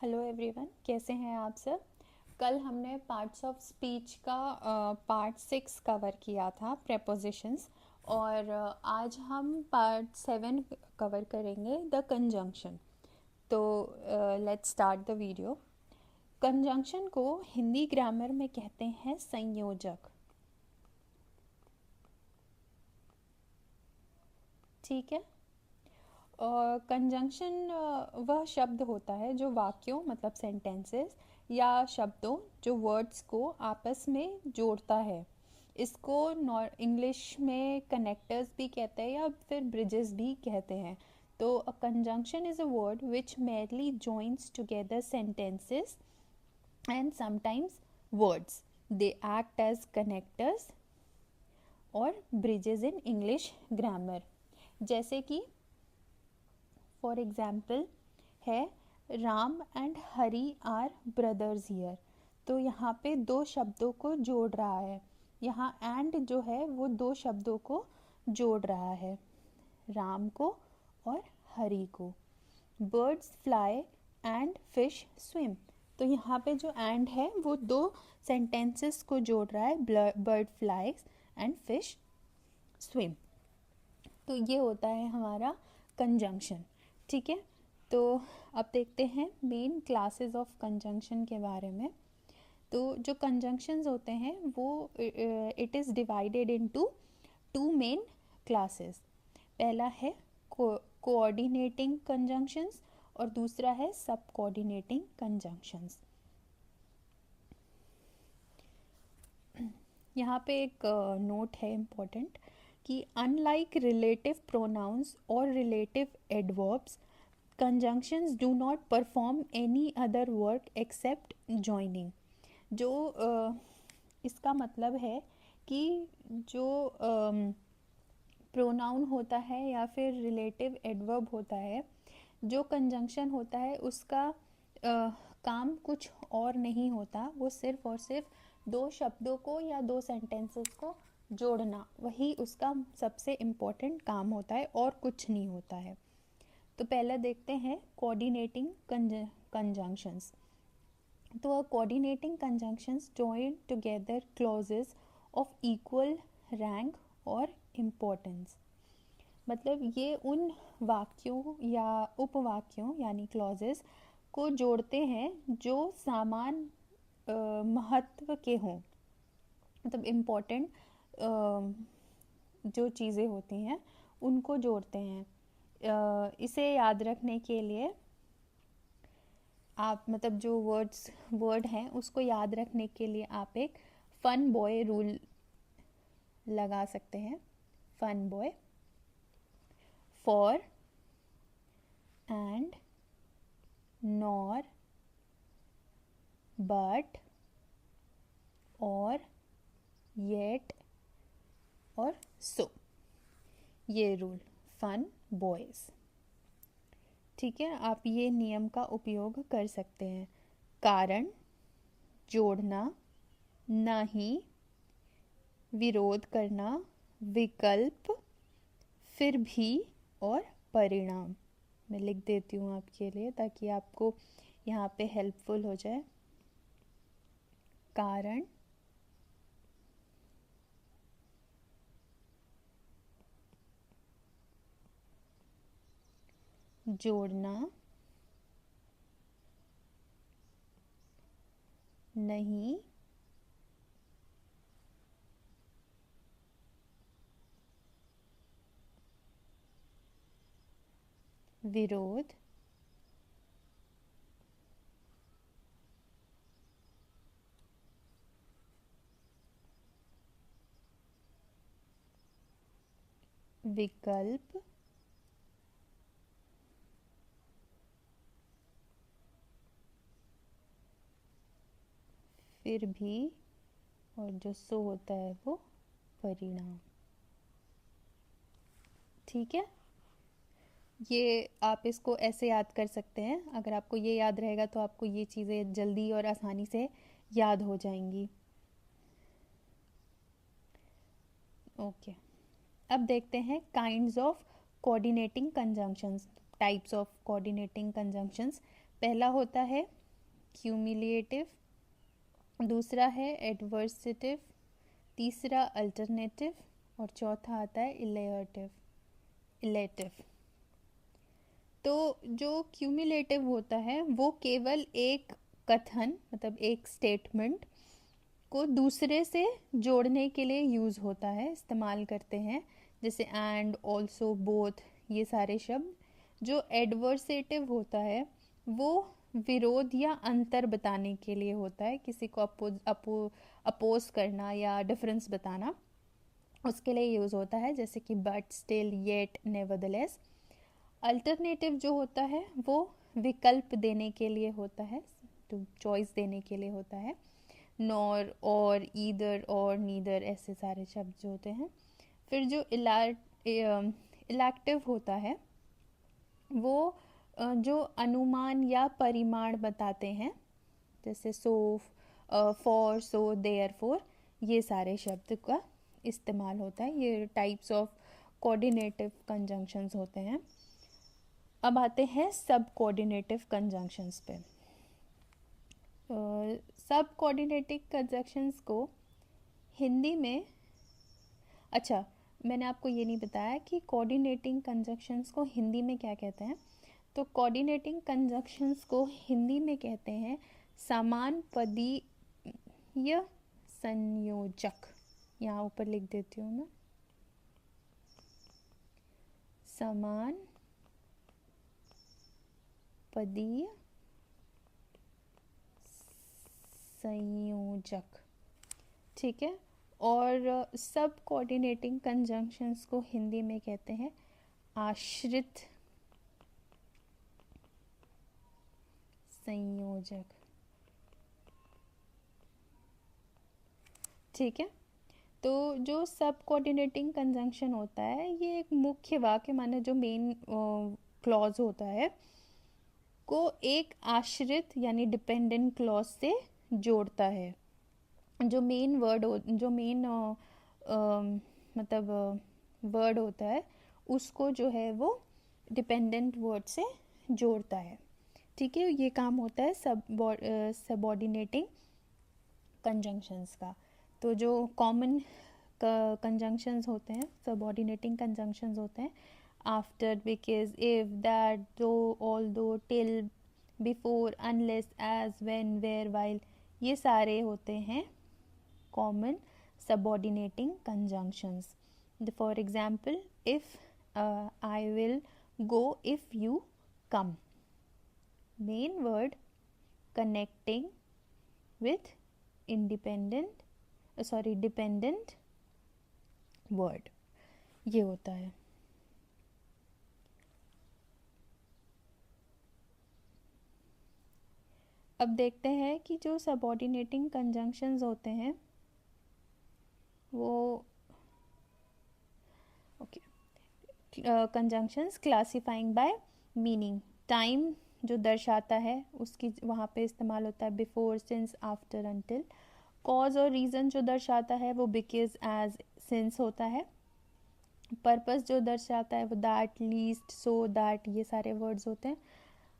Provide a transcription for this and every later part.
Hello everyone, कैसे हैं आप सब। कल हमने पार्ट्स ऑफ स्पीच का पार्ट 6 कवर किया था, प्रेपोजिशंस। और आज हम पार्ट 7 कवर करेंगे, द कंजंक्शन। तो let's start the video. Conjunction को हिंदी ग्रामर में कहते हैं संयोजक। ठीक है। कंजंक्शन वह शब्द होता है जो वाक्यों मतलब सेंटेंसेस या शब्दों जो वर्ड्स को आपस में जोड़ता है। इसको इंग्लिश में कनेक्टर्स भी कहते हैं या फिर ब्रिजेस भी कहते हैं। तो a conjunction is a word which merely joins together sentences and sometimes words. They act as connectors और ब्रिजेस इन इंग्लिश ग्रामर। जैसे कि फॉर एग्जाम्पल है, Ram and Hari are brothers here. तो यहाँ पे दो शब्दों को जोड़ रहा है। यहाँ एंड जो है वो दो शब्दों को जोड़ रहा है, राम को और हरी को। Birds fly and fish swim. तो यहाँ पे जो एंड है वो दो सेंटेंसेस को जोड़ रहा है, bird flies and fish swim. तो ये होता है हमारा कंजंक्शन। ठीक है। तो अब देखते हैं मेन क्लासेस ऑफ कंजंक्शन के बारे में। तो जो कंजंक्शंस होते हैं वो it is divided into two main classes. पहला है कोऑर्डिनेटिंग कंजंक्शंस और दूसरा है सब कोऑर्डिनेटिंग कंजंक्शंस। यहाँ पे एक नोट है इम्पोर्टेंट कि अनलाइक रिलेटिव प्रोनाउंस और relative adverbs, conjunctions do not perform any other work except joining। जो इसका मतलब है कि जो प्रोनाउन होता है या फिर रिलेटिव एडवर्ब होता है, जो कंजंक्शन होता है उसका काम कुछ और नहीं होता, वो सिर्फ और सिर्फ दो शब्दों को या दो सेंटेंसेस को जोड़ना, वही उसका सबसे इम्पोर्टेंट काम होता है और कुछ नहीं होता है। तो पहले देखते हैं कोऑर्डिनेटिंग कंजंक्शंस। तो coordinating conjunctions join together clauses of equal rank और इम्पोर्टेंस। मतलब ये उन वाक्यों या उपवाक्यों यानी क्लॉजेस को जोड़ते हैं जो समान महत्व के हों। मतलब इम्पोर्टेंट जो चीज़ें होती हैं उनको जोड़ते हैं। इसे याद रखने के लिए आप मतलब जो वर्ड हैं उसको याद रखने के लिए आप एक फन बॉय रूल लगा सकते हैं। Fan boy, for and, nor, but, or, yet और सो। ये रूल फन बॉयज। ठीक है, आप ये नियम का उपयोग कर सकते हैं। कारण, जोड़ना, नहीं, विरोध करना, विकल्प, फिर भी और परिणाम। मैं लिख देती हूँ आपके लिए ताकि आपको यहाँ पे हेल्पफुल हो जाए। कारण, जोड़ना, नहीं, विरोध, विकल्प, फिर भी, और जो सो होता है वो परिणाम। ठीक है, ये आप इसको ऐसे याद कर सकते हैं। अगर आपको ये याद रहेगा तो आपको ये चीज़ें जल्दी और आसानी से याद हो जाएंगी। ओके, अब देखते हैं kinds of coordinating conjunctions, types of coordinating conjunctions. पहला होता है क्यूमुलेटिव, दूसरा है एडवर्सिटिव, तीसरा अल्टरनेटिव और चौथा आता है इलेटिव। तो जो क्यूमुलेटिव होता है वो केवल एक कथन मतलब एक स्टेटमेंट को दूसरे से जोड़ने के लिए यूज़ होता है, इस्तेमाल करते हैं, जैसे एंड, ऑल्सो, बोथ, ये सारे शब्द। जो एडवर्सेटिव होता है वो विरोध या अंतर बताने के लिए होता है, किसी को अपोज करना या डिफरेंस बताना, उसके लिए यूज़ होता है, जैसे कि but, still, yet, nevertheless. Alternative जो होता है वो विकल्प देने के लिए होता है, तो चॉइस देने के लिए होता है, नॉर, और, ईदर और नीदर, ऐसे सारे शब्द जो होते हैं। फिर जो इलेक्टिव होता है वो जो अनुमान या परिमाण बताते हैं, जैसे सो, फॉर, सो, देयरफॉर, ये सारे शब्द का इस्तेमाल होता है। ये टाइप्स ऑफ कोऑर्डिनेटिव कंजंक्शंस होते हैं। अब आते हैं सब कोऑर्डिनेटिव कंजंक्शंस पे। सब कोऑर्डिनेटिव कंजंक्शंस को हिंदी में, अच्छा मैंने आपको ये नहीं बताया कि कोऑर्डिनेटिंग कंजंक्शंस को हिंदी में क्या कहते हैं। तो कोऑर्डिनेटिंग कंजंक्शंस को हिंदी में कहते हैं समान पदीय संयोजक। यहाँ ऊपर लिख देती हूँ मैं, समान पदीय संयोजक, ठीक है। और सब कोऑर्डिनेटिंग कंजंक्शंस को हिंदी में कहते हैं आश्रित संयोजक, ठीक है। तो जो सब कोऑर्डिनेटिंग कंजंक्शन होता है ये एक मुख्य वाक्य माने जो मेन क्लॉज होता है को एक आश्रित यानी डिपेंडेंट क्लॉज से जोड़ता है। जो मेन वर्ड जो मेन मतलब वर्ड होता है उसको जो है वो डिपेंडेंट वर्ड से जोड़ता है, ठीक है। ये काम होता है सबऑर्डिनेटिंग कंजंक्शंस का। तो जो कॉमन कंजंक्शंस होते हैं, सबऑर्डिनेटिंग कंजंक्शंस होते हैं, after, because, if, that, though, although, till, before, unless, as, when, where, while, ये सारे होते हैं common subordinating conjunctions. For example, if I will go if you come. Main word connecting with dependent word, ये होता है। अब देखते हैं कि जो सबऑर्डिनेटिंग कंजंक्शंस होते हैं वो conjunctions classifying by meaning, time जो दर्शाता है उसकी वहाँ पे इस्तेमाल होता है before, since, after, until. Cause और रीज़न जो दर्शाता है वो बिकॉज, एज, सिंस होता है। पर्पस जो दर्शाता है वो दैट, लीस्ट, सो, दैट, ये सारे वर्ड्स होते हैं।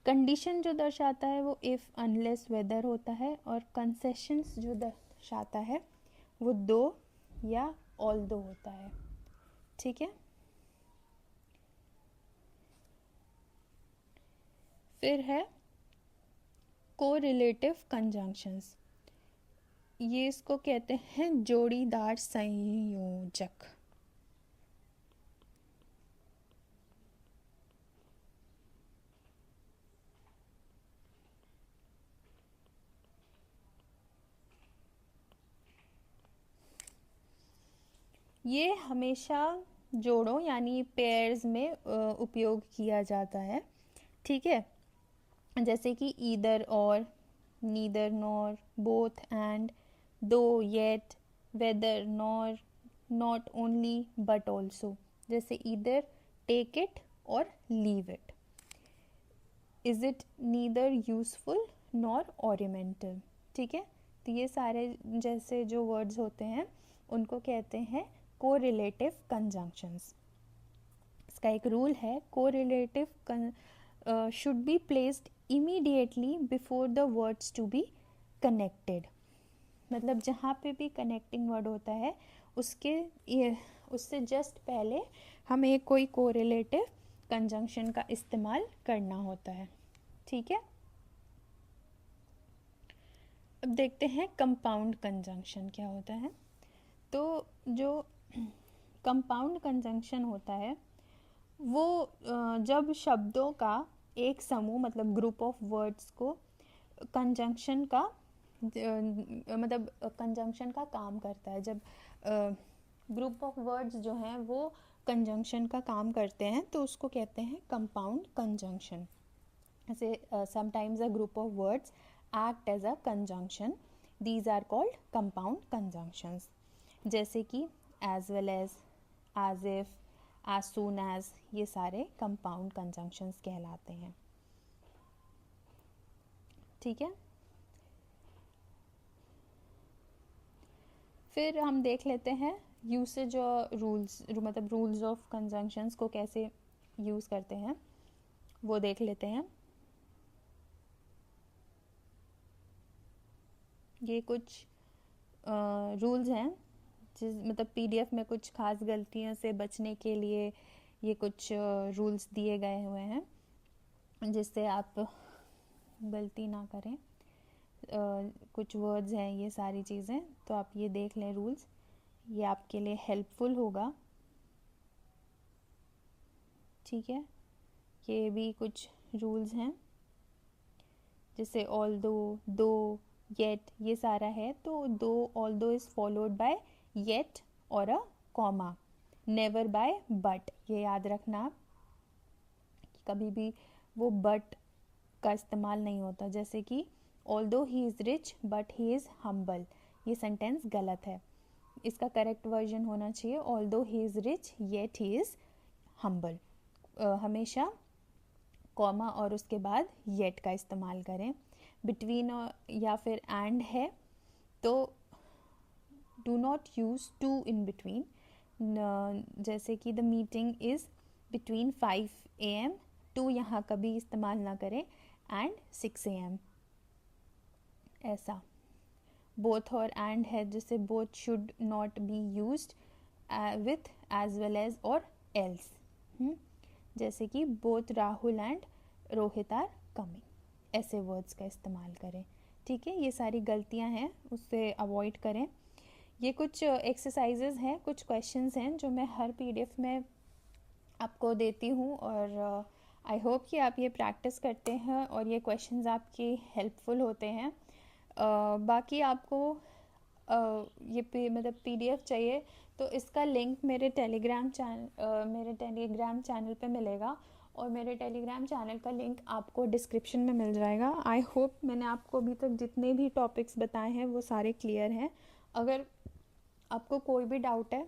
कंडीशन जो दर्शाता है वो इफ़, अनलेस, वेदर होता है। और कंसेशंस जो दर्शाता है वो दो या ऑल दो होता है, ठीक है। फिर है कोरिलेटिव कंजंक्शंस, ये इसको कहते हैं जोड़ीदार संयोजक। ये हमेशा जोड़ों यानी पेयर्स में उपयोग किया जाता है, ठीक है। जैसे कि either or, neither nor, both and, though yet, whether nor, not only but also. जैसे either take it or leave it, is it neither useful nor ornamental, ठीक है। तो ये सारे जैसे जो वर्ड्स होते हैं उनको कहते हैं कोरिलेटिव कंजंक्शंस। इसका एक रूल है, correlative should be placed immediately before the words to be connected। मतलब जहाँ पे भी कनेक्टिंग वर्ड होता है उससे जस्ट पहले हमें कोई कोरिलेटिव कंजंक्शन का इस्तेमाल करना होता है। ठीक है, अब देखते हैं कंपाउंड कंजंक्शन क्या होता है। तो जो कंपाउंड कंजंक्शन होता है वो जब शब्दों का एक समूह मतलब ग्रुप ऑफ वर्ड्स को कंजंक्शन का मतलब कंजंक्शन का काम करता है। जब ग्रुप ऑफ वर्ड्स जो हैं वो कंजंक्शन का काम करते हैं तो उसको कहते हैं कंपाउंड कंजंक्शन। ऐसे sometimes a group of words act as a conjunction, these are called compound conjunctions. जैसे कि as well as if, as soon as, ये सारे कंपाउंड कंजंक्शंस कहलाते हैं। ठीक है, फिर हम देख लेते हैं यूसेज और रूल्स, मतलब रूल्स ऑफ कंजंक्शंस को कैसे यूज़ करते हैं वो देख लेते हैं। ये कुछ रूल्स हैं मतलब पीडीएफ में कुछ खास गलतियों से बचने के लिए ये कुछ रूल्स दिए गए हुए हैं जिससे आप गलती ना करें। कुछ वर्ड्स हैं ये सारी चीज़ें, तो आप ये देख लें रूल्स, ये आपके लिए हेल्पफुल होगा। ठीक है, ये भी कुछ रूल्स हैं जैसे ऑल दो, येट, ये सारा है। तो दो, ऑल दो is followed by yet or a comma, never by but. ये याद रखना आप कि कभी भी वो बट का इस्तेमाल नहीं होता। जैसे कि although he is rich but he is humble, ये सेंटेंस गलत है। इसका करेक्ट वर्जन होना चाहिए although he is rich yet he is humble. हमेशा कॉमा और उसके बाद येट का इस्तेमाल करें। बिटवीन या फिर एंड है तो do not use to in between. जैसे कि the meeting is between 5 AM, to यहाँ कभी इस्तेमाल ना करें, एंड 6 AM, ऐसा। बोथ और एंड है जैसे both should not be used with as well as और एल्स। जैसे कि both Rahul and Rohit are coming, ऐसे वर्ड्स का इस्तेमाल करें। ठीक है, ये सारी गलतियां हैं, उससे अवॉइड करें। ये कुछ एक्सरसाइजेज हैं, कुछ क्वेश्चंस हैं जो मैं हर पीडीएफ में आपको देती हूँ और आई होप कि आप ये प्रैक्टिस करते हैं और ये क्वेश्चंस आपके हेल्पफुल होते हैं। बाकी आपको ये मतलब पीडीएफ चाहिए तो इसका लिंक मेरे टेलीग्राम चैनल पे मिलेगा और मेरे टेलीग्राम चैनल का लिंक आपको डिस्क्रिप्शन में मिल जाएगा। आई होप मैंने आपको अभी तक जितने भी टॉपिक्स बताए हैं वो सारे क्लियर हैं। अगर आपको कोई भी डाउट है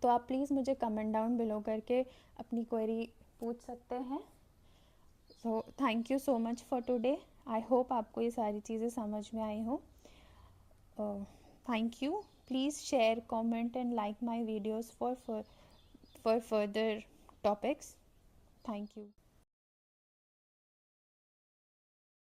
तो आप प्लीज़ मुझे कमेंट डाउन बिलो करके अपनी क्वेरी पूछ सकते हैं। So thank you so much for today. I hope आपको ये सारी चीज़ें समझ में आई हो। Thank you. Please share, comment and like my videos for further topics. Thank you.